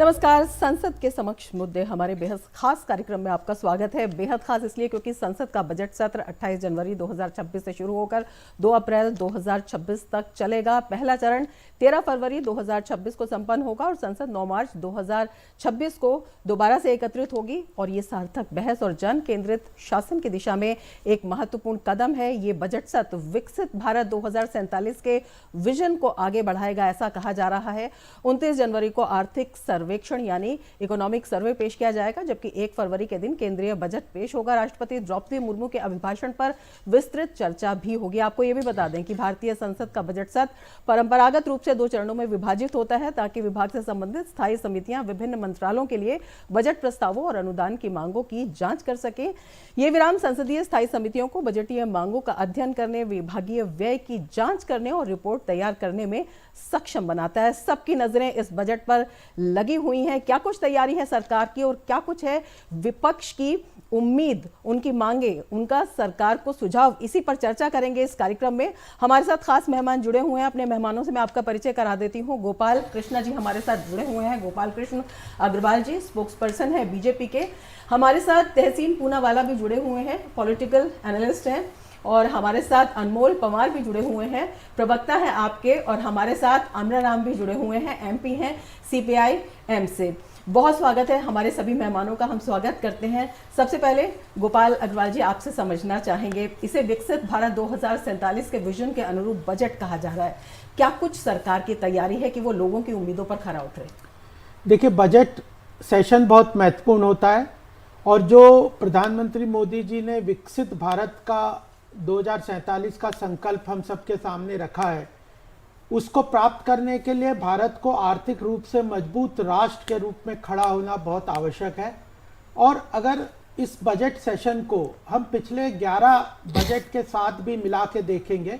नमस्कार। संसद के समक्ष मुद्दे हमारे बेहद खास कार्यक्रम में आपका स्वागत है। बेहद खास इसलिए क्योंकि संसद का बजट सत्र 28 जनवरी 2026 से शुरू होकर 2 अप्रैल 2026 तक चलेगा। पहला चरण 13 फरवरी 2026 को संपन्न होगा और संसद 9 मार्च 2026 को दोबारा से एकत्रित होगी। और ये सार्थक बहस और जन केंद्रित शासन की दिशा में एक महत्वपूर्ण कदम है। ये बजट सत्र विकसित भारत 2047 के विजन को आगे बढ़ाएगा, ऐसा कहा जा रहा है। 29 जनवरी को आर्थिक सर्वेक्षण यानी इकोनॉमिक सर्वे पेश किया जाएगा, जबकि 1 फरवरी के दिन केंद्रीय बजट पेश होगा। राष्ट्रपति द्रौपदी मुर्मू के अभिभाषण पर विस्तृत चर्चा भी होगी। आपको यह भी बता दें कि भारतीय संसद का बजट सत्र परंपरागत रूप से 2 चरणों में विभाजित होता है, ताकि विभाग से संबंधित स्थायी समितियां विभिन्न मंत्रालयों के लिए बजट प्रस्तावों और अनुदान की मांगों की जांच कर सके। ये विराम संसदीय स्थायी समितियों को बजटीय मांगों का अध्ययन करने, विभागीय व्यय की जांच करने और रिपोर्ट तैयार करने में सक्षम बनाता है। सबकी नजरें इस बजट पर लगी हुई हैं। क्या कुछ तैयारी है सरकार की और क्या कुछ है विपक्ष की उम्मीद, उनकी मांगे, उनका सरकार को सुझाव, इसी पर चर्चा करेंगे इस कार्यक्रम में। हमारे साथ खास मेहमान जुड़े हुए हैं। अपने मेहमानों से मैं आपका परिचय करा देती हूं। गोपाल कृष्णा जी हमारे साथ जुड़े हुए हैं। गोपाल कृष्ण अग्रवाल जी स्पोक्स पर्सन है बीजेपी के। हमारे साथ तहसीन पूनावाला भी जुड़े हुए हैं, पॉलिटिकल एनालिस्ट हैं। और हमारे साथ अनमोल पवार भी जुड़े हुए हैं, प्रवक्ता है आपके। और हमारे साथ अमरा राम भी जुड़े हुए हैं, एमपी हैं सीपीआई एम से। बहुत स्वागत है हमारे सभी मेहमानों का। हम स्वागत करते हैं। सबसे पहले गोपाल अग्रवाल जी, आपसे समझना चाहेंगे, इसे विकसित भारत 2047 के विजन के अनुरूप बजट कहा जा रहा है। क्या कुछ सरकार की तैयारी है कि वो लोगों की उम्मीदों पर खरा उतरे? देखिए, बजट सेशन बहुत महत्वपूर्ण होता है और जो प्रधानमंत्री मोदी जी ने विकसित भारत का 2047 का संकल्प हम सबके सामने रखा है, उसको प्राप्त करने के लिए भारत को आर्थिक रूप से मजबूत राष्ट्र के रूप में खड़ा होना बहुत आवश्यक है। और अगर इस बजट सेशन को हम पिछले 11 बजट के साथ भी मिला के देखेंगे,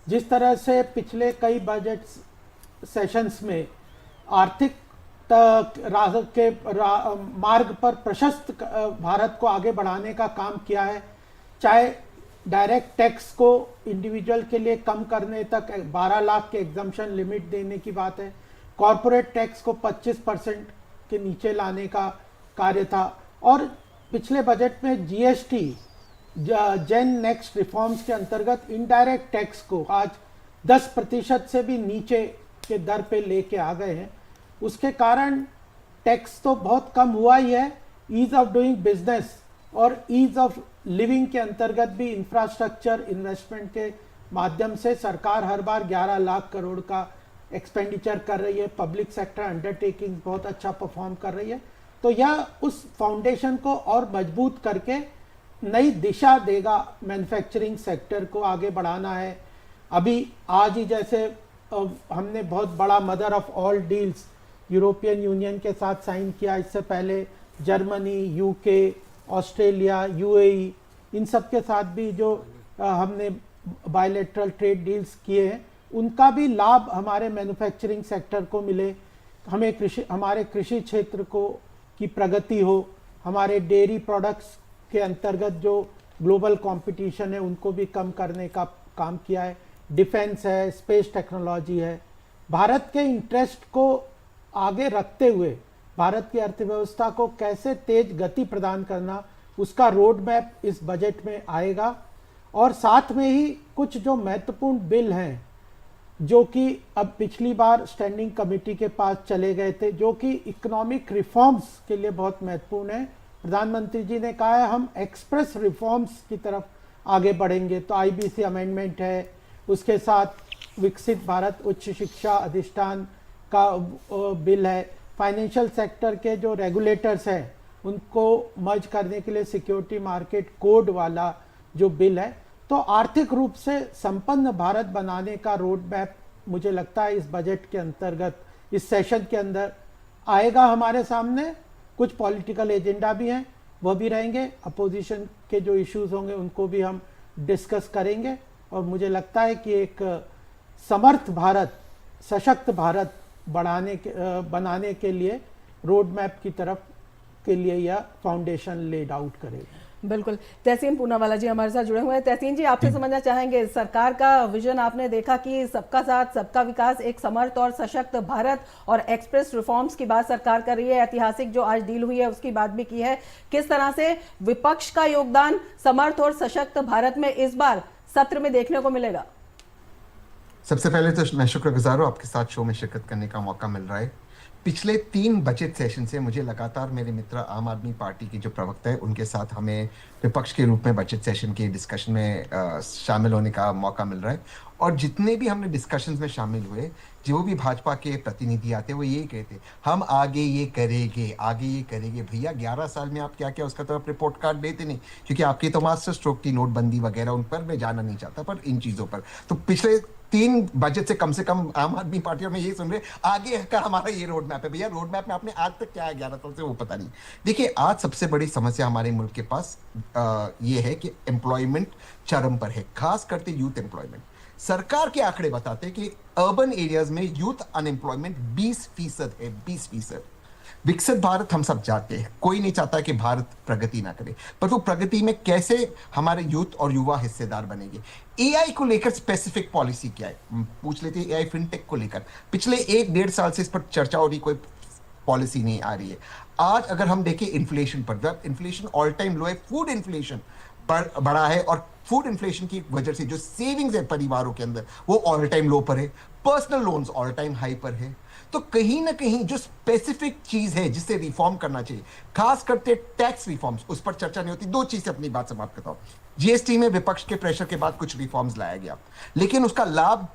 जिस तरह से पिछले कई बजट सेशंस में आर्थिक मार्ग पर प्रशस्त भारत को आगे बढ़ाने का काम किया है, चाहे डायरेक्ट टैक्स को इंडिविजुअल के लिए कम करने तक 12 लाख के एग्जम्पशन लिमिट देने की बात है, कॉरपोरेट टैक्स को 25% के नीचे लाने का कार्य था, और पिछले बजट में जीएसटी जेन नेक्स्ट रिफॉर्म्स के अंतर्गत इनडायरेक्ट टैक्स को आज 10% से भी नीचे के दर पे लेके आ गए हैं। उसके कारण टैक्स तो बहुत कम हुआ ही है, ईज ऑफ डूइंग बिजनेस और ईज ऑफ लिविंग के अंतर्गत भी इंफ्रास्ट्रक्चर इन्वेस्टमेंट के माध्यम से सरकार हर बार 11 लाख करोड़ का एक्सपेंडिचर कर रही है। पब्लिक सेक्टर अंडरटेकिंग बहुत अच्छा परफॉर्म कर रही है। तो यह उस फाउंडेशन को और मजबूत करके नई दिशा देगा। मैन्युफैक्चरिंग सेक्टर को आगे बढ़ाना है। अभी आज ही जैसे हमने बहुत बड़ा mother of all deals European union के साथ साइन किया। इससे पहले जर्मनी, यूके, ऑस्ट्रेलिया, यूएई, इन सब के साथ भी जो हमने बायलैटरल ट्रेड डील्स किए हैं, उनका भी लाभ हमारे मैन्युफैक्चरिंग सेक्टर को मिले, हमारे कृषि क्षेत्र को की प्रगति हो, हमारे डेयरी प्रोडक्ट्स के अंतर्गत जो ग्लोबल कंपटीशन है उनको भी कम करने का काम किया है। डिफेंस है, स्पेस टेक्नोलॉजी है। भारत के इंटरेस्ट को आगे रखते हुए भारत की अर्थव्यवस्था को कैसे तेज गति प्रदान करना, उसका रोड मैप इस बजट में आएगा। और साथ में ही कुछ जो महत्वपूर्ण बिल हैं जो कि अब पिछली बार स्टैंडिंग कमेटी के पास चले गए थे, जो कि इकोनॉमिक रिफॉर्म्स के लिए बहुत महत्वपूर्ण है। प्रधानमंत्री जी ने कहा है हम एक्सप्रेस रिफॉर्म्स की तरफ आगे बढ़ेंगे। तो आईबीसी अमेंडमेंट है, उसके साथ विकसित भारत उच्च शिक्षा अधिष्ठान का बिल है, फाइनेंशियल सेक्टर के जो रेगुलेटर्स हैं उनको मर्ज करने के लिए सिक्योरिटी मार्केट कोड वाला जो बिल है। तो आर्थिक रूप से संपन्न भारत बनाने का रोड मैप मुझे लगता है इस बजट के अंतर्गत, इस सेशन के अंदर आएगा हमारे सामने। कुछ पॉलिटिकल एजेंडा भी हैं, वह भी रहेंगे। अपोजिशन के जो इश्यूज होंगे उनको भी हम डिस्कस करेंगे। और मुझे लगता है कि एक समर्थ भारत, सशक्त भारत बनाने के लिए रोड मैप की तरफ के लिए यह फाउंडेशन लेड आउट करेगा। बिल्कुल। तहसीन पूनावाला जी हमारे साथ जुड़े हुए हैं। तहसीन जी, आपसे समझना चाहेंगे, सरकार का विजन आपने देखा कि सबका साथ सबका विकास, एक समर्थ और सशक्त भारत और एक्सप्रेस रिफॉर्म्स की बात सरकार कर रही है, ऐतिहासिक जो आज डील हुई है उसकी बात भी की है। किस तरह से विपक्ष का योगदान समर्थ और सशक्त भारत में इस बार सत्र में देखने को मिलेगा? सबसे पहले तो मैं शुक्रगुजार हूँ, आपके साथ शो में शिरकत करने का मौका मिल रहा है। पिछले 3 बजट सेशन से मुझे लगातार मेरे मित्र आम आदमी पार्टी के जो प्रवक्ता है उनके साथ हमें विपक्ष के रूप में बजट सेशन के डिस्कशन में शामिल होने का मौका मिल रहा है। और जितने भी हमने डिस्कशंस में शामिल हुए, जो भी भाजपा के प्रतिनिधि आते वो यही कहते, हम आगे ये करेंगे। भैया 11 साल में आप क्या क्या, उसका तो आप रिपोर्ट कार्ड देते नहीं, क्योंकि आपकी तो मास्टर स्ट्रोक की नोटबंदी वगैरह, उन पर मैं जाना नहीं चाहता, पर इन चीज़ों पर तो पिछले 3 बजट से कम आम आदमी पार्टी में यही सुन रहे, आगे का हमारा ये रोड मैप है। भैया रोड मैप में आपने आज तक क्या है 11 साल से, वो पता नहीं। देखिए, आज सबसे बड़ी समस्या हमारे मुल्क के पास ये है कि एम्प्लॉयमेंट चरम पर है, खास करके यूथ एम्प्लॉयमेंट। सरकार के आंकड़े बताते हैं कि अर्बन एरियाज में यूथ अनएम्प्लॉयमेंट 20% है, 20%। विकसित भारत हम सब चाहते हैं, कोई नहीं चाहता कि भारत प्रगति ना करे, पर वो प्रगति में कैसे हमारे यूथ और युवा हिस्सेदार बनेंगे। एआई को लेकर स्पेसिफिक पॉलिसी क्या है, पूछ लेते हैं। एआई फिनटेक को लेकर पिछले 1-1.5 साल से इस पर चर्चा हो रही, कोई पॉलिसी नहीं आ रही है। आज अगर हम देखें इन्फ्लेशन पर, जब इन्फ्लेशन ऑल टाइम लो है, फूड इन्फ्लेशन बढ़ा है, और फूड इन्फ्लेशन की वजह से जो सेविंग्स है परिवारों के अंदर वो ऑल टाइम लो पर है, personal loans all time high पर है। तो कहीं ना कहीं जो स्पेसिफिक चीज है जिससे रिफॉर्म करना चाहिए, खास करके टैक्स रिफॉर्म्स, उस पर चर्चा नहीं होती। 2 चीज से अपनी बात समाप्त करता हूं। जीएसटी में विपक्ष के प्रेशर के बाद कुछ रिफॉर्म्स लाया गया, लेकिन उसका लाभ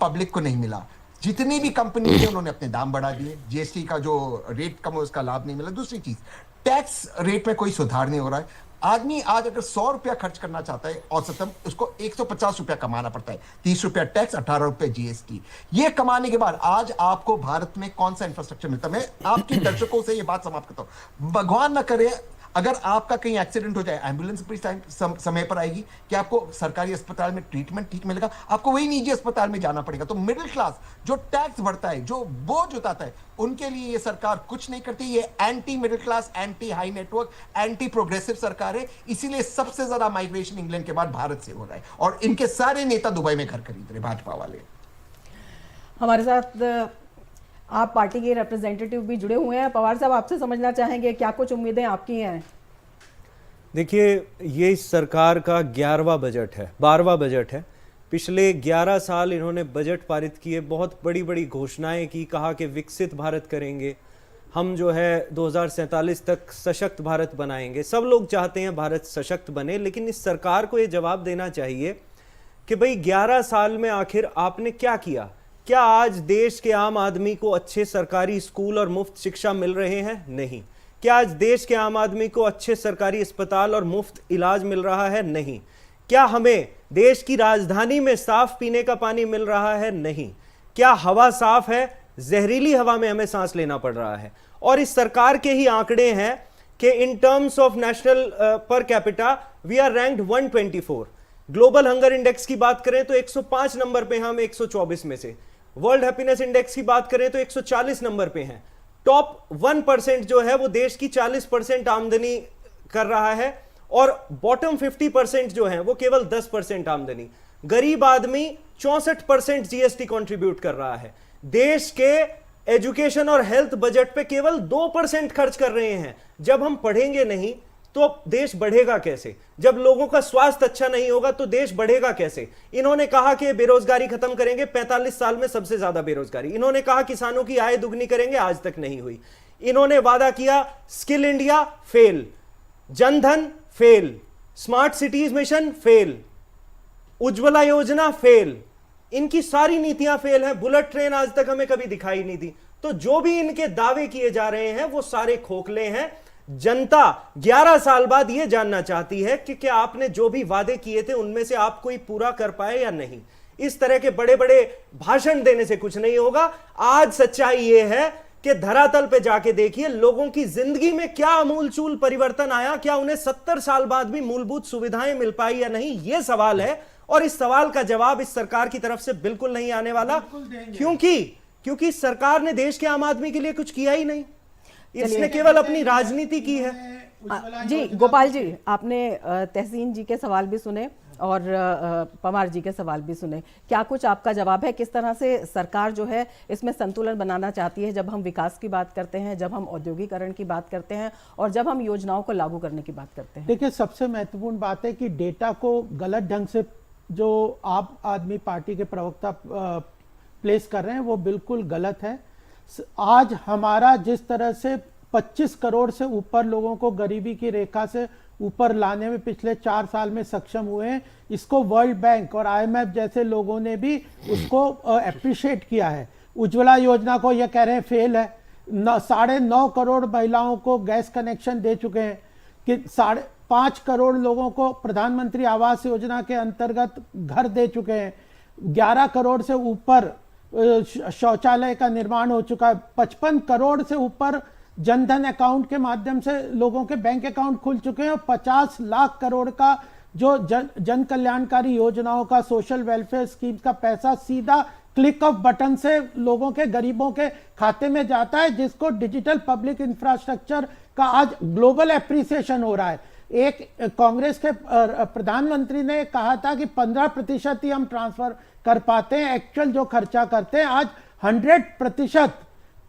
पब्लिक को नहीं मिला। जितनी भी कंपनी थी उन्होंने अपने दाम बढ़ा दिए, जीएसटी का जो रेट कम है उसका लाभ नहीं मिला। दूसरी चीज, टैक्स रेट में कोई सुधार नहीं हो रहा है। आदमी आज अगर 100 रुपया खर्च करना चाहता है औसतन, उसको 150 रुपया कमाना पड़ता है। 30 रुपया टैक्स, 18 रुपया जीएसटी। ये कमाने के बाद आज आपको भारत में कौन सा इंफ्रास्ट्रक्चर मिलता है? मैं आपके दर्शकों से ये बात समाप्त करता हूं, भगवान ना करे अगर आपका कहीं एक्सीडेंट हो जाए, एम्बुलेंस भी समय पर आएगी? क्या आपको सरकारी अस्पताल में ट्रीटमेंट ठीक मिलेगा? आपको वही निजी अस्पताल में जाना पड़ेगा। तो मिडिल क्लास जो टैक्स भरता है, जो बोझ उठाता है, उनके लिए ये सरकार कुछ नहीं करती। ये anti middle class, anti high network, anti progressive सरकार है। इसीलिए सबसे ज्यादा माइग्रेशन इंग्लैंड के बाद भारत से हो रहा है, और इनके सारे नेता दुबई में घर खरीद रहे, भाजपा वाले। हमारे साथ आप पार्टी के रिप्रेजेंटेटिव भी जुड़े हुए हैं। पवार साहब, आपसे समझना चाहेंगे क्या कुछ उम्मीदें आपकी हैं? देखिए, ये इस सरकार का 11वां बजट है, 12वां बजट है। पिछले 11 साल इन्होंने बजट पारित किए, बहुत बड़ी बड़ी घोषणाएं की, कहा कि विकसित भारत करेंगे, हम जो है 2047 तक सशक्त भारत बनाएंगे। सब लोग चाहते हैं भारत सशक्त बने, लेकिन इस सरकार को ये जवाब देना चाहिए कि भाई 11 साल में आखिर आपने क्या किया? क्या आज देश के आम आदमी को अच्छे सरकारी स्कूल और मुफ्त शिक्षा मिल रहे हैं? नहीं। क्या आज देश के आम आदमी को अच्छे सरकारी अस्पताल और मुफ्त इलाज मिल रहा है? नहीं। क्या हमें देश की राजधानी में साफ पीने का पानी मिल रहा है? नहीं। क्या हवा साफ है? जहरीली हवा में हमें सांस लेना पड़ रहा है। और इस सरकार के ही आंकड़े हैं कि in terms of national per capita we are ranked 124। Global hunger index की बात करें तो 105 नंबर पे हम 124 में से। वर्ल्ड हैप्पीनेस इंडेक्स की बात करें तो 140 नंबर पे हैं। टॉप 1% जो है वो देश की 40% आमदनी कर रहा है, और बॉटम 50% जो है वो केवल 10% आमदनी। गरीब आदमी 64% जीएसटी कंट्रीब्यूट कर रहा है। देश के एजुकेशन और हेल्थ बजट पे केवल 2% खर्च कर रहे हैं। जब हम पढ़ेंगे नहीं तो देश बढ़ेगा कैसे? जब लोगों का स्वास्थ्य अच्छा नहीं होगा तो देश बढ़ेगा कैसे? इन्होंने कहा कि बेरोजगारी खत्म करेंगे, 45 साल में सबसे ज्यादा बेरोजगारी। इन्होंने कहा किसानों की आय दुगनी करेंगे, आज तक नहीं हुई। इन्होंने वादा किया skill India, fail. Jan Dhan, fail. Smart cities mission, fail. Ujjwala योजना, फेल। इनकी सारी नीतियां फेल हैं। बुलेट ट्रेन आज तक हमें कभी दिखाई नहीं दी। तो जो भी इनके दावे किए जा रहे हैं वो सारे खोखले हैं। जनता 11 साल बाद यह जानना चाहती है कि क्या आपने जो भी वादे किए थे उनमें से आप कोई पूरा कर पाए या नहीं। इस तरह के बड़े बड़े भाषण देने से कुछ नहीं होगा। आज सच्चाई यह है कि धरातल पे जाके देखिए लोगों की जिंदगी में क्या आमूलचूल परिवर्तन आया, क्या उन्हें 70 साल बाद भी मूलभूत सुविधाएं मिल पाई या नहीं, यह सवाल है। और इस सवाल का जवाब इस सरकार की तरफ से बिल्कुल नहीं आने वाला, क्योंकि सरकार ने देश के आम आदमी के लिए कुछ किया ही नहीं। इसने केवल अपनी राजनीति की है। जी गोपाल जी, आपने तहसीन जी के सवाल भी सुने और पवार जी के सवाल भी सुने। क्या कुछ आपका जवाब है, किस तरह से सरकार जो है इसमें संतुलन बनाना चाहती है जब हम विकास की बात करते हैं, जब हम औद्योगिकरण की बात करते हैं और जब हम योजनाओं को लागू करने की बात करते हैं? देखिए, सबसे महत्वपूर्ण बात है कि डेटा को गलत ढंग से जो आप आदमी पार्टी के प्रवक्ता प्लेस कर रहे हैं वो बिल्कुल गलत है। आज हमारा जिस तरह से 25 करोड़ से ऊपर लोगों को गरीबी की रेखा से ऊपर लाने में पिछले 4 साल में सक्षम हुए हैं, इसको वर्ल्ड बैंक और IMF जैसे लोगों ने भी उसको अप्रिशिएट किया है। उज्ज्वला योजना को ये कह रहे हैं फेल है। 9.5 करोड़ महिलाओं को गैस कनेक्शन दे चुके हैं, कि 5.5 करोड़ लोगों को प्रधानमंत्री आवास योजना के अंतर्गत घर दे चुके हैं। 11 करोड़ से ऊपर शौचालय का निर्माण हो चुका है। 55 करोड़ से ऊपर जनधन अकाउंट के माध्यम से लोगों के बैंक अकाउंट खुल चुके हैं और 50 लाख करोड़ का जो जन कल्याणकारी योजनाओं का, सोशल वेलफेयर स्कीम का पैसा सीधा क्लिक ऑफ बटन से लोगों के, गरीबों के खाते में जाता है, जिसको डिजिटल पब्लिक इंफ्रास्ट्रक्चर का आज ग्लोबल एप्रिसिएशन हो रहा है। एक कांग्रेस के प्रधानमंत्री ने कहा था कि 15% ही हम ट्रांसफर कर पाते हैं, एक्चुअल जो खर्चा करते हैं आज 100%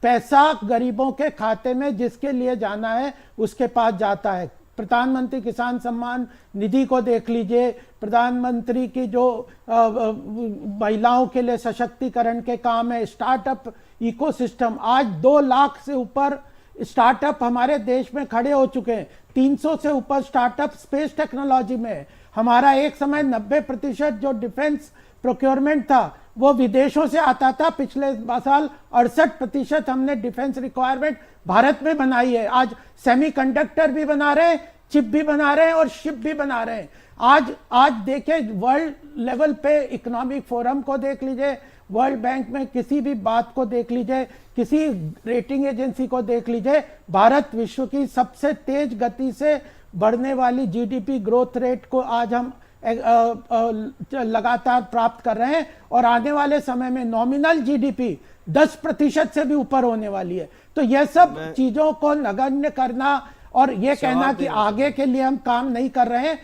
पैसा गरीबों के खाते में जिसके लिए जाना है उसके पास जाता है। प्रधानमंत्री किसान सम्मान निधि को देख लीजिए, प्रधानमंत्री की जो महिलाओं के लिए सशक्तिकरण के काम है, स्टार्टअप इकोसिस्टम, आज 2 लाख से ऊपर स्टार्टअप हमारे देश में खड़े हो चुके हैं। 300 से ऊपर स्टार्टअप स्पेस टेक्नोलॉजी में है। हमारा एक समय 90% जो डिफेंस प्रोक्योरमेंट था वो विदेशों से आता था। पिछले साल 68% हमने डिफेंस रिक्वायरमेंट भारत में बनाई है। आज सेमीकंडक्टर भी बना रहे हैं, चिप भी बना रहे हैं और शिप भी बना रहे हैं। आज देखिए, वर्ल्ड लेवल पे इकोनॉमिक फोरम को देख लीजिए, वर्ल्ड बैंक में किसी भी बात को देख लीजिए, किसी रेटिंग एजेंसी को देख लीजिए, भारत विश्व की सबसे तेज गति से बढ़ने वाली जीडीपी ग्रोथ रेट को आज हम लगातार प्राप्त कर रहे हैं और आने वाले समय में नॉमिनल जीडीपी 10% से भी ऊपर होने वाली है। तो यह सब चीजों को नगण्य करना और यह कहना कि आगे के लिए हम काम नहीं कर रहे हैं,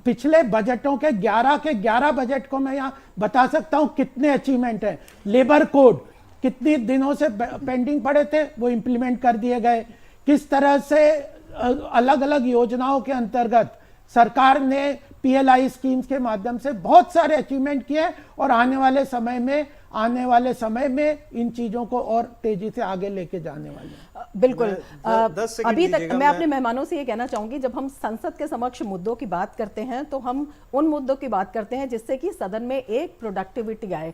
पिछले बजटों के 11 बजट को मैं यहाँ बता सकता हूं कितने अचीवमेंट हैं। लेबर कोड कितने दिनों से पेंडिंग पड़े थे, वो इंप्लीमेंट कर दिए गए। किस तरह से अलग अलग योजनाओं के अंतर्गत सरकार ने PLI स्कीम्स के माध्यम से बहुत सारे अचीवमेंट किए और आने वाले समय में इन चीजों को और तेजी से आगे लेके जाने वाले हैं। बिल्कुल। अभी तक मैं अपने मेहमानों से ये कहना चाहूंगी, जब हम संसद के समक्ष मुद्दों की बात करते हैं तो हम उन मुद्दों की बात करते हैं जिससे कि सदन में एक प्रोडक्टिविटी आए,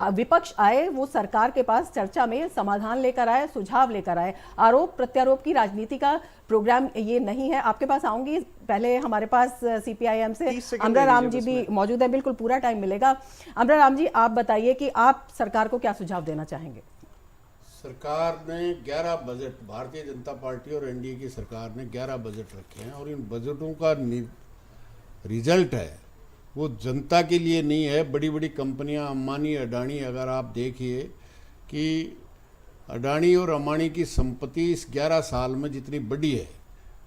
विपक्ष आए, वो सरकार के पास चर्चा में समाधान लेकर आए, सुझाव लेकर आए। आरोप प्रत्यारोप की राजनीति का प्रोग्राम ये नहीं है। आपके पास आऊंगी, पहले हमारे पास CPIM से अमरा राम जी भी मौजूद है, बिल्कुल पूरा टाइम मिलेगा। अमरा राम जी, आप बताइए कि आप सरकार को क्या सुझाव देना चाहेंगे? सरकार ने 11 बजट, भारतीय जनता पार्टी और NDA की सरकार ने 11 बजट रखे हैं और इन बजटों का रिजल्ट है वो जनता के लिए नहीं है। बड़ी बड़ी कंपनियां, अंबानी, अडानी, अगर आप देखिए कि अडानी और अंबानी की संपत्ति इस 11 साल में जितनी बढ़ी है,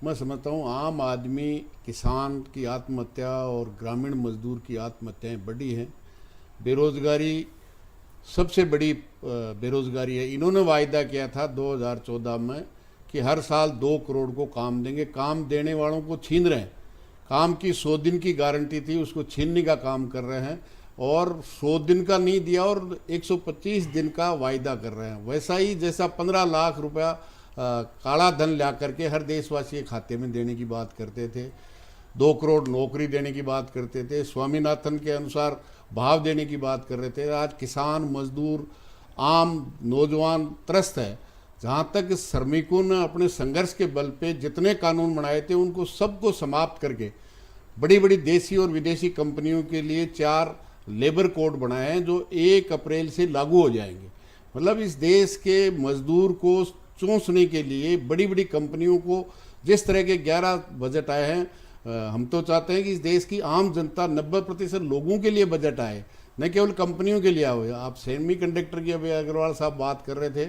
मैं समझता हूँ आम आदमी, किसान की आत्महत्या और ग्रामीण मजदूर की आत्महत्याएं बढ़ी हैं। बेरोजगारी सबसे बड़ी बेरोजगारी है। इन्होंने वायदा किया था 2014 में कि हर साल 2 करोड़ को काम देंगे, काम देने वालों को छीन रहे हैं। काम की 100 दिन की गारंटी थी, उसको छीनने का काम कर रहे हैं और 100 दिन का नहीं दिया और 125 दिन का वायदा कर रहे हैं। वैसा ही जैसा 15 लाख रुपया काला धन ला करके हर देशवासी के खाते में देने की बात करते थे, 2 करोड़ नौकरी देने की बात करते थे, स्वामीनाथन के अनुसार भाव देने की बात कर रहे थे। आज किसान, मजदूर, आम नौजवान त्रस्त है। जहाँ तक श्रमिकों ने अपने संघर्ष के बल पे जितने कानून बनाए थे उनको सबको समाप्त करके बड़ी बड़ी देसी और विदेशी कंपनियों के लिए 4 लेबर कोड बनाए हैं जो 1 अप्रैल से लागू हो जाएंगे। मतलब इस देश के मजदूर को चूसने के लिए बड़ी बड़ी कंपनियों को जिस तरह के 11 बजट आए हैं, हम तो चाहते हैं कि इस देश की आम जनता 90% लोगों के लिए बजट आए, न केवल कंपनियों के लिए आए। आप सेमी कंडक्टर की अभी अग्रवाल साहब बात कर रहे थे,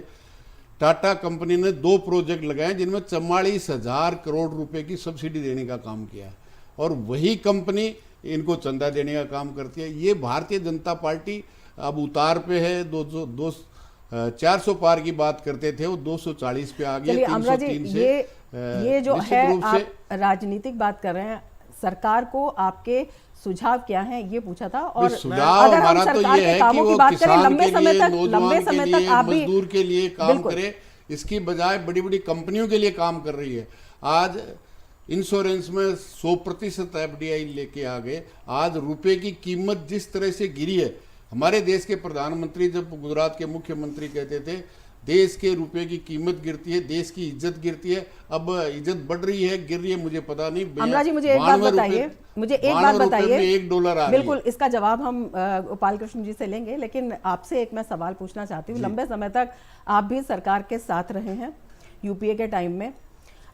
टाटा कंपनी ने 2 प्रोजेक्ट लगाए जिनमें 44,000 करोड़ रुपए की सब्सिडी देने का काम किया है, और वही कंपनी इनको चंदा देने का काम करती है। ये भारतीय जनता पार्टी अब उतार पे है। 400 पार की बात करते थे, वो 240 पे आ गया। चलिए अमरा जी, 303 से ये जो निश्चित है रूप से आप राजनीतिक बात कर रहे हैं, सरकार को आपके सुझाव क्या हैं ये पूछा था। और सुझाव अगर हम हमारा तो सरकार ये के है कि कामों वो की बात करें, किसान लंबे के समय लिए, तक नौजवान के लिए, आप भी मजदूर के लिए काम बिल्कुल। करे, इसकी बजाय बड़ी बड़ी कंपनियों के लिए काम कर रही है। आज इंश्योरेंस में 100% एफडीआई लेके आ गए। आज रुपए की कीमत जिस तरह से गिरी है, हमारे देश के प्रधानमंत्री जब गुजरात के मुख्यमंत्री कहते थे देश के रुपए की कीमत गिरती है, देश की इज्जत गिरती है। अब इज्जत बढ़ रही है, गिर रही है, मुझे पता नहीं। अमरा जी, मुझे एक बात बताइए, $1 बिल्कुल इसका जवाब हम गोपाल कृष्ण जी से लेंगे, लेकिन आपसे एक मैं सवाल पूछना चाहती हूँ। लंबे समय तक आप भी सरकार के साथ रहे हैं। यूपीए के टाइम में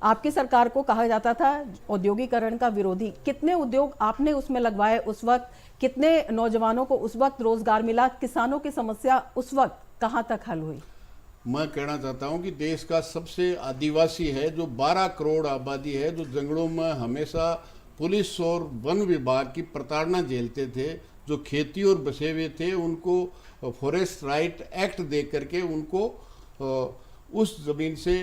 आपकी सरकार को कहा जाता था औद्योगिकरण का विरोधी। कितने उद्योग आपने उसमें लगवाए उस वक्त? कितने नौजवानों को उस वक्त रोजगार मिला? किसानों की समस्या उस वक्त कहाँ तक हल हुई? मैं कहना चाहता हूं कि देश का सबसे आदिवासी है, जो 12 करोड़ आबादी है, जो जंगलों में हमेशा पुलिस और वन विभाग की प्रताड़ना झेलते थे, जो खेती और बसे हुए थे, उनको फॉरेस्ट राइट एक्ट दे करके उनको उस जमीन से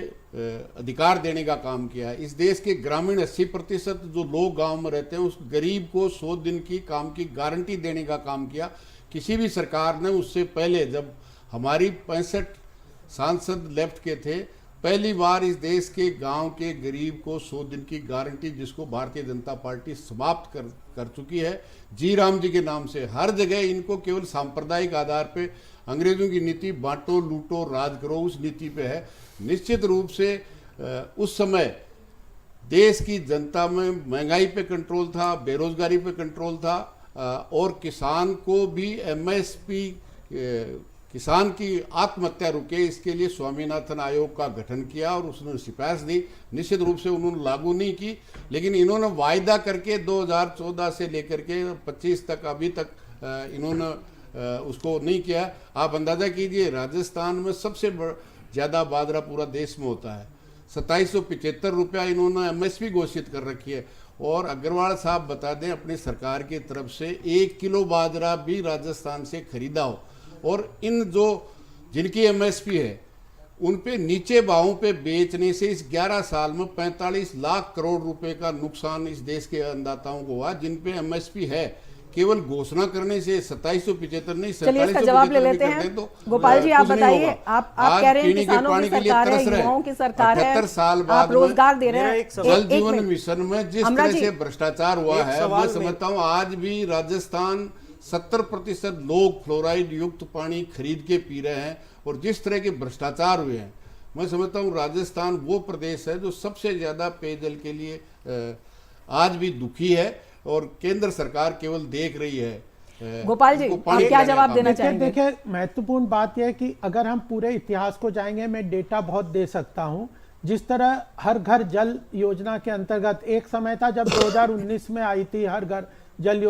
अधिकार देने का काम किया है। इस देश के ग्रामीण 80% जो लोग गांव में रहते हैं, उस गरीब को 100 दिन की काम की गारंटी देने का काम किया। किसी भी सरकार ने उससे पहले, जब हमारी 65 सांसद लेफ्ट के थे, पहली बार इस देश के गांव के गरीब को 100 दिन की गारंटी, जिसको भारतीय जनता पार्टी समाप्त कर चुकी है जी राम जी के नाम से। हर जगह इनको केवल सांप्रदायिक आधार पे अंग्रेजों की नीति बांटो लूटो राज करो, उस नीति पे है। निश्चित रूप से उस समय देश की जनता में महंगाई पे कंट्रोल था, बेरोजगारी पे कंट्रोल था, और किसान को भी एमएसपी, किसान की आत्महत्या रुके, इसके लिए स्वामीनाथन आयोग का गठन किया और उसने सिफारिश दी। निश्चित रूप से उन्होंने लागू नहीं की, लेकिन इन्होंने वायदा करके 2014 से लेकर के 25 तक अभी तक इन्होंने उसको नहीं किया। आप अंदाजा कीजिए, राजस्थान में सबसे ज़्यादा बाजरा पूरा देश में होता है। 2775 रुपया इन्होंने एमएसपी घोषित कर रखी है। और अग्रवाल साहब बता दें, अपनी सरकार की तरफ से 1 किलो बाजरा भी राजस्थान से खरीदा हो, और इन जो जिनकी एमएसपी है उन पे नीचे भावों पे बेचने से इस 11 साल में 45 लाख करोड़ रुपए का नुकसान इस देश के अन्नदाताओं को हुआ। जिन पे एमएसपी है, केवल घोषणा करने से 2775 नहीं, 4775 भी कर दें तो गोपाल जी आप बताइए, आप कह रहे हैं किसानों की सरकार है, युवाओं की सरकार है, 78 साल बाद आप रोजगार दे रहे हैं। जल जीवन मिशन में जिस तरह से भ्रष्टाचार हुआ है, मैं समझता हूँ आज भी राजस्थान 70% लोग फ्लोराइड युक्त पानी खरीद के पी रहे हैं, और जिस तरह के भ्रष्टाचार हुए हैं, मैं समझता हूँ राजस्थान वो प्रदेश है जो सबसे ज्यादा पेयजल के लिए आज भी दुखी है, और केंद्र सरकार केवल देख रही है। गोपाल जी आप क्या जवाब देना चाहेंगे? देखिए, महत्वपूर्ण बात यह है कि अगर हम पूरे इतिहास को जाएंगे, मैं डेटा बहुत दे सकता हूं। जिस तरह हर घर जल योजना के अंतर्गत एक समय था जब 2019 में आई थी हर घर जल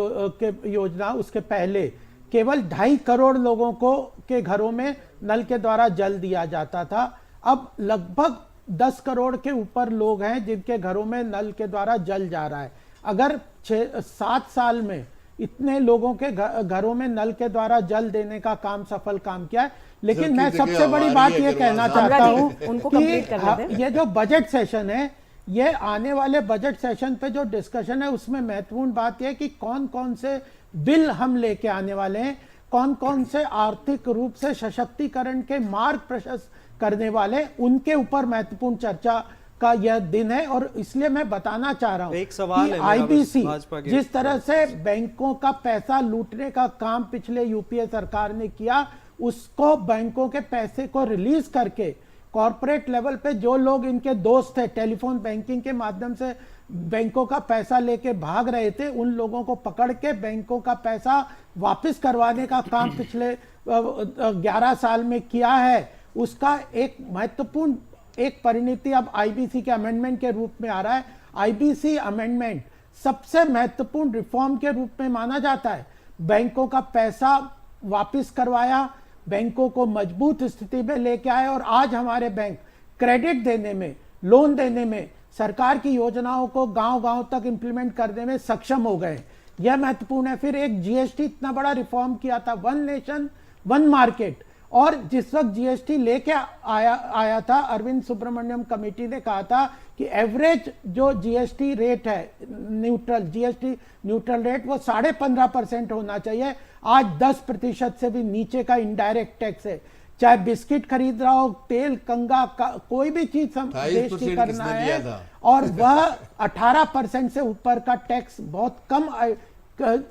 योजना, उसके पहले केवल 2.5 करोड़ लोगों को के घरों में नल के द्वारा जल दिया जाता था। अब लगभग 10 करोड़ के ऊपर लोग हैं जिनके घरों में नल के द्वारा जल जा रहा है। अगर 6-7 साल में इतने लोगों के घरों में नल के द्वारा जल देने का काम सफल काम किया है, लेकिन मैं सबसे बड़ी बात ये कहना चाहता हूँ कि ये जो बजट सेशन है, ये आने वाले बजट सेशन पे जो डिस्कशन है, उसमें महत्वपूर्ण बात यह है कि कौन कौन से बिल हम लेके आने वाले हैं, कौन कौन से आर्थिक रूप से सशक्तिकरण के मार्ग प्रशस्त करने वाले, उनके ऊपर महत्वपूर्ण चर्चा का यह दिन है। और इसलिए मैं बताना चाह रहा हूं कि आईबीसी जिस तरह से बैंकों का पैसा लूटने का काम पिछले यूपीए सरकार ने किया, उसको बैंकों के पैसे को रिलीज करके कॉर्पोरेट लेवल पे जो लोग इनके दोस्त थे, टेलीफोन बैंकिंग के माध्यम से बैंकों का पैसा लेके भाग रहे थे, उन लोगों को पकड़ के बैंकों का पैसा वापस करवाने का काम पिछले 11 साल में किया है। उसका एक महत्वपूर्ण एक परिणति अब आईबीसी के अमेंडमेंट के रूप में आ रहा है। आईबीसी अमेंडमेंट सबसे महत्वपूर्ण रिफॉर्म के रूप में माना जाता है। बैंकों का पैसा वापस करवाया, बैंकों को मजबूत स्थिति में लेके आए और आज हमारे बैंक क्रेडिट देने में, लोन देने में, सरकार की योजनाओं को गांव-गांव तक इंप्लीमेंट करने में सक्षम हो गए। यह महत्वपूर्ण है। फिर एक जीएसटी इतना बड़ा रिफॉर्म किया था, वन नेशन वन मार्केट, और जिस वक्त जीएसटी लेके आया था, अरविंद सुब्रमण्यम कमेटी ने कहा था कि एवरेज जो जीएसटी रेट है, जीएसटी न्यूट्रल रेट, वो 15.5% होना चाहिए। आज 10% से भी नीचे का इनडायरेक्ट टैक्स है। चाहे बिस्किट खरीद रहा हो, तेल, कंगा कोई भी चीज देश की करना है, और वह 18% से ऊपर का टैक्स बहुत कम,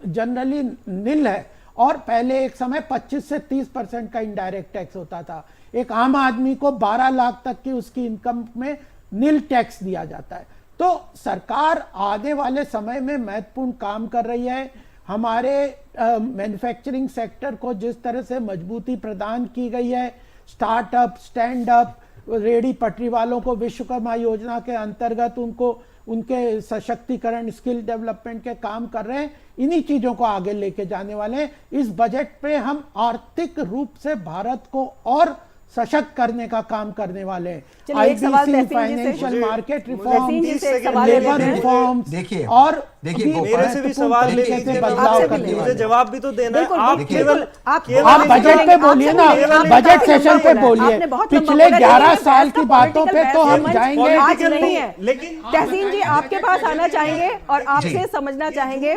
जनरली निल है। और पहले एक समय 25 से 30% का इनडायरेक्ट टैक्स होता था। एक आम आदमी को 12 लाख तक की उसकी इनकम में निल टैक्स दिया जाता है। तो सरकार आने वाले समय में महत्वपूर्ण काम कर रही है। हमारे मैन्युफैक्चरिंग सेक्टर को जिस तरह से मजबूती प्रदान की गई है, स्टार्टअप, स्टैंड अप, रेडी पटरी वालों को विश्वकर्मा योजना के अंतर्गत उनके सशक्तिकरण, स्किल डेवलपमेंट के काम कर रहे हैं। इन्हीं चीजों को आगे लेके जाने वाले हैं। इस बजट पे हम आर्थिक रूप से भारत को और सशक्त करने का काम करने वाले हैं। IBC, financial market reform, labour reforms, देखिए और मेरे से भी सवाल लेके बदलाव करने मुझे जवाब भी तो देना है। आप बजट पे बोलिए ना, बजट सेशन पे बोलिए। पिछले 11 साल की बातों पे तो हम जाएंगे। आज नहीं है, लेकिन तहसीन जी आपके पास आना चाहेंगे और आपसे समझना चाहेंगे,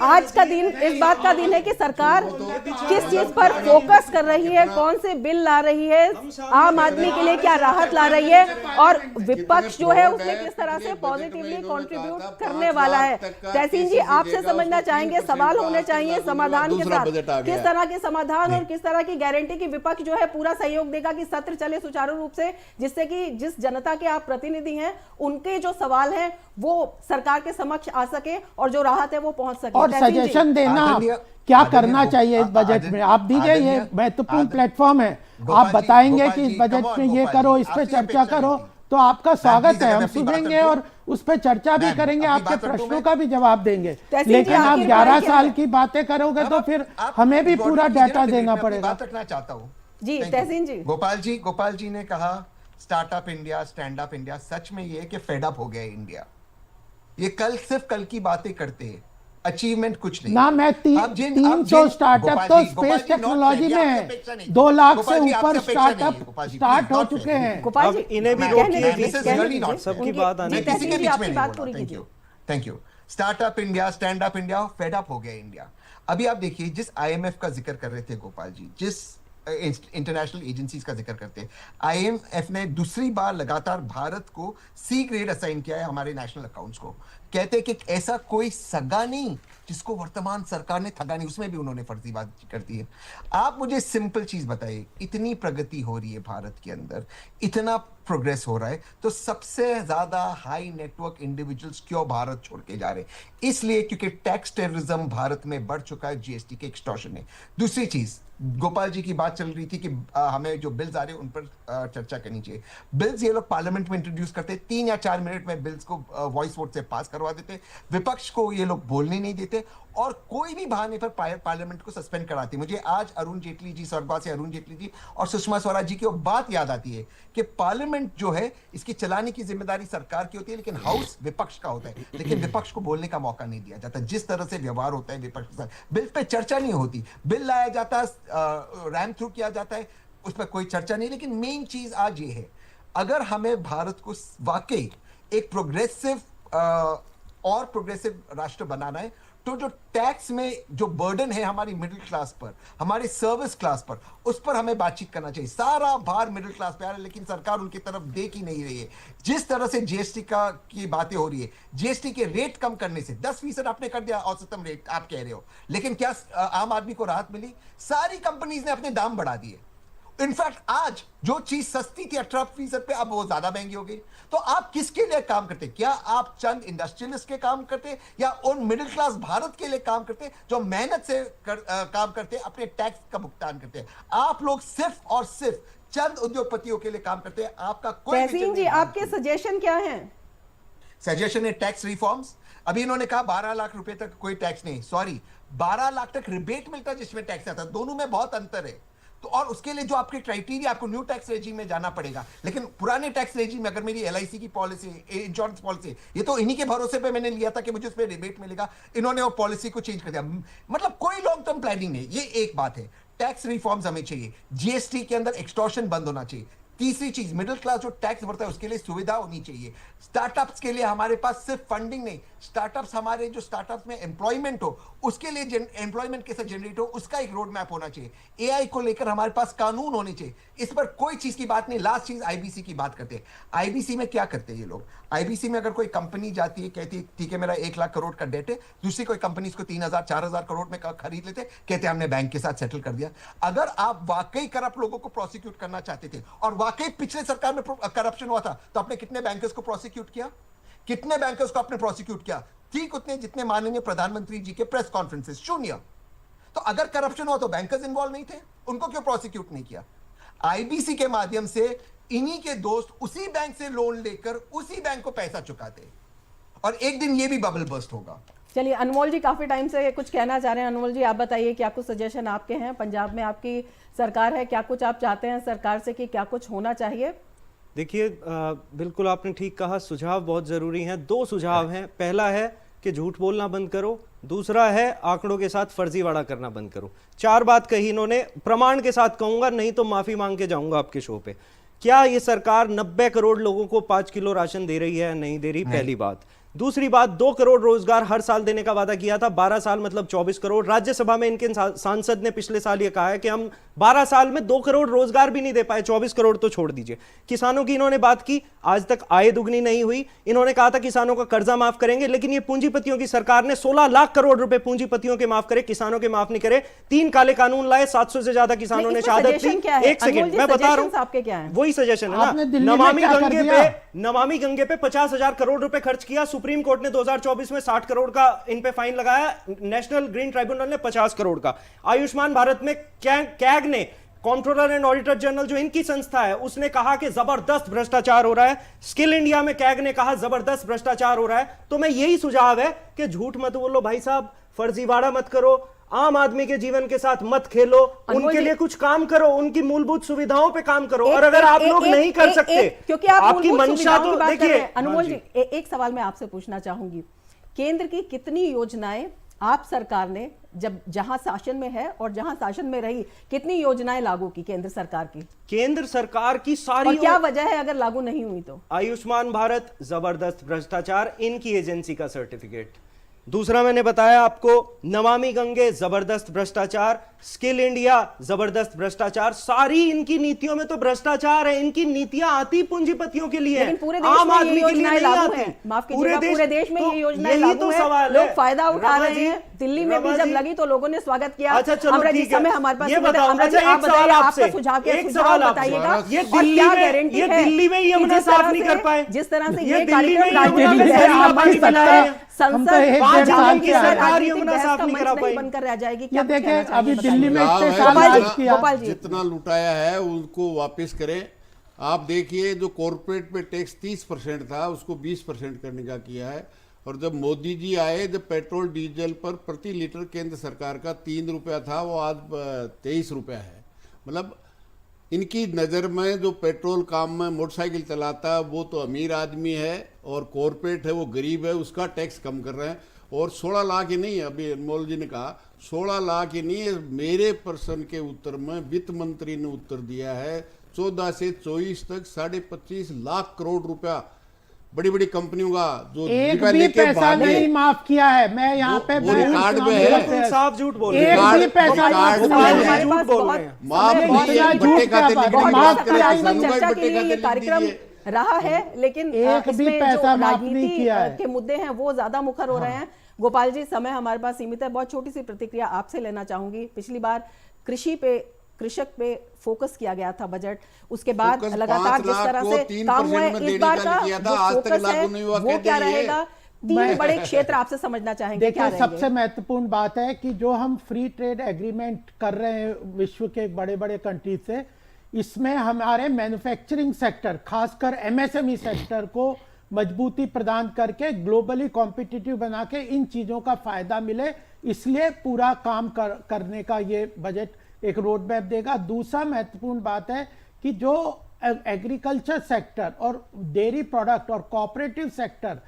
आज का दिन इस बात का दिन है कि सरकार किस चीज पर फोकस कर रही है, कौन से बिल ला रही है, आम आदमी के लिए क्या राहत ला रही है, और विपक्ष जो है उसमें किस तरह से पॉजिटिवली कंट्रीब्यूट करने वाला है। तहसीन जी आपसे समझना चाहेंगे, सवाल होने चाहिए समाधान के साथ, किस तरह के समाधान और किस तरह की गारंटी की विपक्ष जो है पूरा सहयोग देगा कि सत्र चले सुचारू रूप से, जिससे कि जिस जनता के आप प्रतिनिधि हैं उनके जो सवाल हैं वो सरकार के समक्ष आ सके और जो राहत है वो पहुंच सके। और सजेशन देना क्या करना चाहिए इस बजट में, आप दीजिए। ये महत्वपूर्ण प्लेटफॉर्म है। आप बताएंगे कि इस बजट में ये करो, इस पे चर्चा करो, तो आपका स्वागत है। हम सुनेंगे और उस पर चर्चा भी करेंगे, आपके प्रश्नों का भी जवाब देंगे। लेकिन आप 11 साल की बातें करोगे तो फिर हमें भी पूरा डाटा देना पड़ेगा। बात रखना चाहता हूँ जी तहसीन जी। गोपाल जी ने कहा startup India, stand up India. सच में ये है कि फेड अप हो गया इंडिया। ये सिर्फ कल की बातें करते हैं, अचीवमेंट कुछ नहीं ना। मैं 300 स्टार्टअप तो स्पेस टेक्नोलॉजी में है, 2 लाख से ऊपर स्टार्टअप स्टार्ट हो चुके हैं। गोपाल जी इन्हें भी रोकिए, सबकी बात आने किसी के बीच में नहीं। Thank you. Startup India, stand up India, fed up हो गया इंडिया। अभी आप देखिए, जिस आईएमएफ का जिक्र कर रहे थे गोपाल जी, जिस इंटरनेशनल एजेंसीज का जिक्र करते हैं, आईएमएफ ने दूसरी बार लगातार भारत को सी ग्रेड असाइन किया है हमारे नेशनल अकाउंट्स को। कहते हैं कि ऐसा कोई सगा नहीं जिसको वर्तमान सरकार ने ठगा नहीं। उसमें भी उन्होंने फर्जीबाजी कर दी है। आप मुझे सिंपल चीज बताइए, इतनी प्रगति हो रही है भारत के अंदर, इतना प्रोग्रेस हो रहा है, तो सबसे ज्यादा हाई नेटवर्क इंडिविजुअल्स क्यों भारत छोड़ के जा रहे हैं? इसलिए क्योंकि टैक्स टेररिज्म भारत में बढ़ चुका है, जीएसटी के एक्सटॉर्शन है। दूसरी चीज, गोपाल जी की बात चल रही थी कि हमें जो बिल्स आ रहे हैं उन पर चर्चा करनी चाहिए। बिल्स ये लोग पार्लियामेंट में इंट्रोड्यूस करते, 3 या 4 मिनट में बिल्स को वॉइस वोट से पास करवा देते, विपक्ष को ये लोग बोलने नहीं देते, और कोई भी बहाने पर पार्लियामेंट को सस्पेंड कराते। मुझे आज अरुण जेटली जी, स्वर्गवासी अरुण जेटली जी और सुषमा स्वराज जी की वो बात याद आती है कि पार्लियामेंट जो है इसकी चलाने की जिम्मेदारी सरकार की होती है, लेकिन हाउस विपक्ष का होता है। लेकिन विपक्ष को बोलने का मौका नहीं दिया जाता। जिस तरह से व्यवहार होता है विपक्ष के साथ, बिल पे चर्चा नहीं होती, बिल लाया जाता है, रैम थ्रू किया जाता है, उस पर कोई चर्चा नहीं। लेकिन मेन चीज आज ये है, अगर हमें भारत को वाकई एक प्रोग्रेसिव और प्रोग्रेसिव राष्ट्र बनाना है, तो जो टैक्स में जो बर्डन है हमारी मिडिल क्लास पर, हमारे सर्विस क्लास पर, उस पर हमें बातचीत करना चाहिए। सारा भार मिडिल क्लास पे आ रहा है, लेकिन सरकार उनकी तरफ देख ही नहीं रही है। जिस तरह से जीएसटी की बातें हो रही है, जीएसटी के रेट कम करने से 10% आपने कर दिया औसतम रेट, आप कह रहे हो, लेकिन क्या आम आदमी को राहत मिली? सारी कंपनीज ने अपने दाम बढ़ा दिए। इनफैक्ट आज जो चीज सस्ती थी 18% पे, अब वो ज्यादा महंगी हो गई। तो आप किसके लिए काम करते? क्या आप चंद इंडस्ट्रियलिस्ट के काम करते, या उन मिडिल क्लास भारत के लिए काम करते जो मेहनत से काम करते, अपने टैक्स का भुगतान करते? आप लोग सिर्फ और सिर्फ चंद उद्योगपतियों के लिए काम करते हैं। आपका कोई तहसीन जी, आपके सजेशन क्या हैं? सजेशन है टैक्स रिफॉर्म्स। अभी इन्होंने कहा 12 लाख रुपए तक कोई टैक्स नहीं, सॉरी 12 लाख तक रिबेट मिलता जिसमें टैक्स आता, दोनों में बहुत अंतर है। तो और उसके लिए जो आपके क्राइटेरिया, आपको न्यू टैक्स रेजिम में जाना पड़ेगा। लेकिन पुराने टैक्स रेजिम में अगर मेरी LIC की पॉलिसी, इंश्योरेंस पॉलिसी, ये तो इन्हीं के भरोसे पे मैंने लिया था कि मुझे उस पर रिबेट मिलेगा, इन्होंने वो पॉलिसी को चेंज कर दिया। मतलब कोई लॉन्ग टर्म प्लानिंग नहीं, ये एक बात है। टैक्स रिफॉर्म्स हमें चाहिए, GST के अंदर एक्सटॉर्शन बंद होना चाहिए। तीसरी चीज, मिडिल क्लास जो टैक्स भरता है उसके लिए सुविधा होनी चाहिए। स्टार्टअप्स के लिए हमारे पास सिर्फ फंडिंग नहीं, स्टार्टअप्स, हमारे जो स्टार्टअप्स में एम्प्लॉयमेंट हो उसके लिए, एम्प्लॉयमेंट कैसे जनरेट हो उसका एक रोड मैप होना चाहिए। AI को लेकर हमारे पास कानून होने चाहिए। इस पर कोई चीज की बात नहीं। लास्ट चीज, IBC की बात करते हैं। IBC में क्या करते हैं ये लोग? IBC में अगर कोई कंपनी जाती है, कहती है ठीक है मेरा 1 लाख करोड़ का डेट है, दूसरी कोई कंपनी इसको 3,000 4,000 करोड़ में खरीद लेते, कहते हमने बैंक के साथ सेटल कर दिया। अगर आप वाकई करप्ट लोगों को प्रोसिक्यूट करना चाहते थे और वाकई पिछले सरकार में करप्शन हुआ था, तो आपने कितने बैंकर्स को प्रोसिक्यूट किया? कितने बैंकर्स को आपने प्रोसिक्यूट किया? ठीक उतने जितने माननीय प्रधानमंत्री जी के प्रेस कॉन्फ्रेंसेस, 0। तो अगर करप्शन हुआ तो बैंकर्स इन्वॉल्व नहीं थे, उनको क्यों प्रोसिक्यूट नहीं किया? IBC के माध्यम से इन्हीं के दोस्त उसी बैंक से लोन लेकर उसी बैंक को पैसा चुकाते, और एक दिन ये भी बबल बर्स्ट होगा। चलिए अनमोल जी काफी टाइम से कुछ कहना चाह रहे हैं। अनमोल जी आप बताइए, क्या कुछ सजेशन आपके हैं? पंजाब में आपकी सरकार है, क्या कुछ आप चाहते हैं सरकार से कि क्या कुछ होना चाहिए? देखिए बिल्कुल आपने ठीक कहा, सुझाव बहुत ज़रूरी हैं। 2 सुझाव हैं। पहला है कि झूठ बोलना बंद करो, दूसरा है आंकड़ों के साथ फर्जीवाड़ा करना बंद करो। 4 बात कही इन्होंने, प्रमाण के साथ कहूंगा, नहीं तो माफ़ी मांग के जाऊंगा आपके शो पे। क्या ये सरकार 90 करोड़ लोगों को 5 किलो राशन दे रही है? नहीं दे रही, पहली बात। दूसरी बात, 2 करोड़ रोजगार हर साल देने का वादा किया था, 12 साल मतलब 24 करोड़। राज्यसभा में इनके सांसद ने पिछले साल ये कहा है कि हम 12 साल में 2 करोड़ रोजगार भी नहीं दे पाए, 24 करोड़ तो छोड़ दीजिए। किसानों की इन्होंने बात की, आज तक आय दुगनी नहीं हुई। इन्होंने कहा था किसानों का कर्जा माफ करेंगे, लेकिन ये पूंजीपतियों की सरकार ने 16 लाख करोड़ रुपए पूंजीपतियों के माफ करे, किसानों के माफ नहीं करे। 3 काले कानून लाए, 700 से ज्यादा किसानों ने शहादत दी। एक सेकंड मैं बता रहा हूं, वही सजेशन है ना। नमामि गंगे पे 50,000 करोड़ रुपए खर्च किया, सुप्रीम कोर्ट ने 2024 में 60 करोड़ का इन पे फाइन लगाया, नेशनल ग्रीन ट्राइब्यूनल ने 50 करोड़ का। आयुष्मान भारत में कैग ने, कंट्रोलर एंड ऑडिटर जनरल जो इनकी संस्था है, उसने कहा कि जबरदस्त भ्रष्टाचार हो रहा है। स्किल इंडिया में कैग ने कहा जबरदस्त भ्रष्टाचार हो रहा है। तो मैं यही सुझाव है कि झूठ मत बोलो भाई साहब, फर्जीवाड़ा मत करो, आम आदमी के जीवन के साथ मत खेलो, उनके लिए कुछ काम करो, उनकी मूलभूत सुविधाओं पे काम करो। और अगर आप लोग नहीं कर सकते, क्योंकि आप आपकी मंशा तो देखिए। अनमोल जी एक सवाल मैं आपसे पूछना चाहूंगी, केंद्र की कितनी योजनाएं आप सरकार ने जब जहां शासन में है और जहां शासन में रही, कितनी योजनाएं लागू की केंद्र सरकार की? केंद्र सरकार की सारी, और क्या वजह है अगर लागू नहीं हुई तो? आयुष्मान भारत जबरदस्त भ्रष्टाचार, इनकी एजेंसी का सर्टिफिकेट। दूसरा मैंने बताया आपको, नमामि गंगे जबरदस्त भ्रष्टाचार, स्किल इंडिया जबरदस्त भ्रष्टाचार। सारी इनकी नीतियों में तो भ्रष्टाचार है। इनकी नीतियां आती पूंजीपतियों के लिए, लेकिन पूरे देश आम में आदमी ये के लिए नहीं लागू आती। है। माफ कीजिएगा, पूरे देश में ये योजनाएं यही लागू तो है, सवाल लोग है। फायदा उठा रमा रहे जी, हैं। दिल्ली में भी रमा जब जी, लगी तो लोगों ने स्वागत किया। अच्छा चलो अमृत जी, ठीक है, समय हमारे पास ये सीमित है। बताओ, अमृत जी, अच्छा आप एक सवाल बताइए, आपसे, आपका सुझाव क्या है? एक सुझाव सवाल आपसे। बताइएगा। ये और दिल्ली क्या में, गारंटी ये है दिल्ली में कि यमुना जिस साफ तरह नहीं से- कर पाए, जिस तरह से ये ये दिल्ली में कार्यक्रम यमुना राजनीतिक में बहस का साफ मंच नहीं बनता बनाए है, हैं। हम तो संसद एक पांच डेढ़ साल साल की के हैं। सरकार राजनीतिक यमुना बहस साफ का नहीं मंच करा नहीं पाई। बनकर रह जाएगी। ये क्या कुछ देखें, कहना चाहिए अभी बताइए। दिल्ली में चुनाव इतने है, साल गोपाल जी, राज किया। गोपाल जी। जितना लुटाया है उनको वापस करें। आप देखिए, जो कॉरपोरेट पे टैक्स 30% था उसको 20% करने का किया है। और जब मोदी जी आए, जब पेट्रोल डीजल पर प्रति लीटर केंद्र सरकार का 3 रुपया था, वो आज 23 रुपया है। मतलब इनकी नज़र में जो पेट्रोल काम में मोटरसाइकिल चलाता है वो तो अमीर आदमी है, और कॉरपोरेट है वो गरीब है, उसका टैक्स कम कर रहे हैं। और 16 लाख ही नहीं, अभी अनमोल जी ने कहा 16 लाख ही नहीं, मेरे प्रश्न के उत्तर में वित्त मंत्री ने उत्तर दिया है 14 से 24 तक 25.5 लाख करोड़ रुपया बड़ी बड़ी कंपनियों का जो एक रुपया भी लेके पैसा भागे। नहीं माफ किया है। मैं यहाँ पे वो रिकॉर्ड में है। बिल्कुल साफ झूठ बोल रहे एक हैं। भी पैसा रिकॉर्ड माफ में नहीं है। किया है। हमारे पास बोल बहुत रहे हैं। माफ समय, बहुत कीजिए, इतना बट्टे झूठ खाते क्या लिखने बात की है? बात माफ करें, किया ही किसानों नहीं। का चर्चा बट्टे के लिए खाते ये लिख कार्यक्रम दीजिए। रहा है, लेकिन एक भी इसमें पैसा जो माफ नहीं राजनीति किया है। के मुद्दे हैं वो ज्यादा मुखर हो रहे हैं। गोपाल जी, समय हमारे पास सीमित है, बहुत छोटी सी प्रतिक्रिया आपसे लेना चाहूंगी। पिछली बार कृषक पे फोकस किया गया था बजट, उसके बाद फोकस लगातार 5 जिस लाख तरह को से 3% काम हुआ में है, देने इस बार का का किया था, जो आज तक फोकस लागू है नहीं हुआ, वो कहते क्या हैं ये। रहेगा? 3 बड़े क्षेत्र आपसे समझना चाहेंगे, क्या देखिए, रहेंगे? सबसे महत्वपूर्ण बात है कि जो हम फ्री ट्रेड एग्रीमेंट कर रहे हैं विश्व के बड़े बड़े कंट्री से, इसमें हमारे मैन्युफैक्चरिंग सेक्टर, खासकर MSME सेक्टर को मजबूती प्रदान करके ग्लोबली कॉम्पिटिटिव बना के इन चीजों का फायदा मिले, इसलिए पूरा काम करने का ये बजट एक रोड मैप देगा। दूसरा महत्वपूर्ण बात है कि जो एग्रीकल्चर सेक्टर और डेयरी प्रोडक्ट और कोऑपरेटिव सेक्टर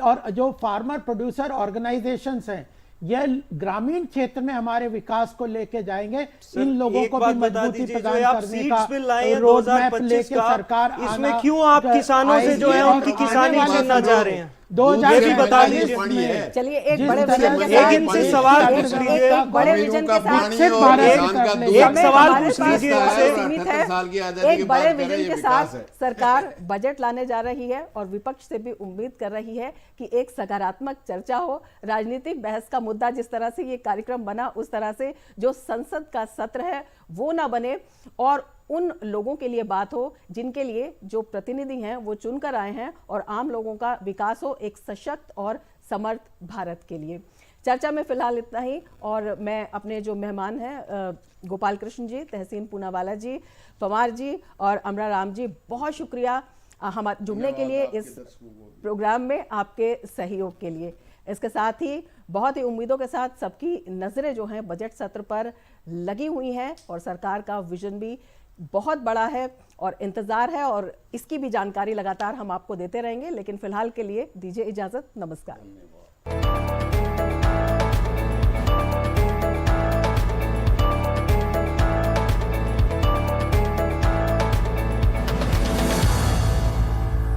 और जो फार्मर प्रोड्यूसर ऑर्गेनाइजेशंस हैं, यह ग्रामीण क्षेत्र में हमारे विकास को लेके जाएंगे। इन लोगों एक को बात भी बता मजबूती दीजिए, प्रदान जो आप करने सीड्स का बिल लाए हैं रोड मैप 2025 लेके का, सरकार इसमें आना क्यों आप किसानों से जो है उनकी किसानी आने वाले छीनना समय चाह रहे हैं? ये भी बता दीजिए। में चलिए एक जिस बड़े तरह विजन से के एक साथ इनसे सवाल पूछ लीजिए। एक बड़े विजन के साथ विकसित भारत की तरफ ले एक सवाल हमारे पूछ पास लीजिए समय उनसे। सीमित 78 साल की है। आजादी की एक बड़े बात कर रहे विजन हैं, के ये साथ विकास है। सरकार बजट लाने जा रही है और विपक्ष से भी उम्मीद कर रही है कि एक सकारात्मक चर्चा हो। राजनीतिक बहस का मुद्दा जिस तरह से ये कार्यक्रम बना, उस तरह से जो संसद का सत्र है वो ना बने और उन लोगों के लिए बात हो जिनके लिए जो प्रतिनिधि हैं वो चुनकर आए हैं और आम लोगों का विकास हो एक सशक्त और समर्थ भारत के लिए। चर्चा में फिलहाल इतना ही और मैं अपने जो मेहमान हैं गोपाल कृष्ण जी, तहसीन पूनावाला जी, पवार जी और अमरा राम जी, बहुत शुक्रिया हम जुड़ने के लिए इस प्रोग्राम में, आपके सहयोग के लिए। इसके साथ ही बहुत ही उम्मीदों के साथ सबकी नज़रें जो हैं बजट सत्र पर लगी हुई हैं और सरकार का विजन भी बहुत बड़ा है और इंतज़ार है और इसकी भी जानकारी लगातार हम आपको देते रहेंगे। लेकिन फिलहाल के लिए दीजिए इजाज़त, नमस्कार।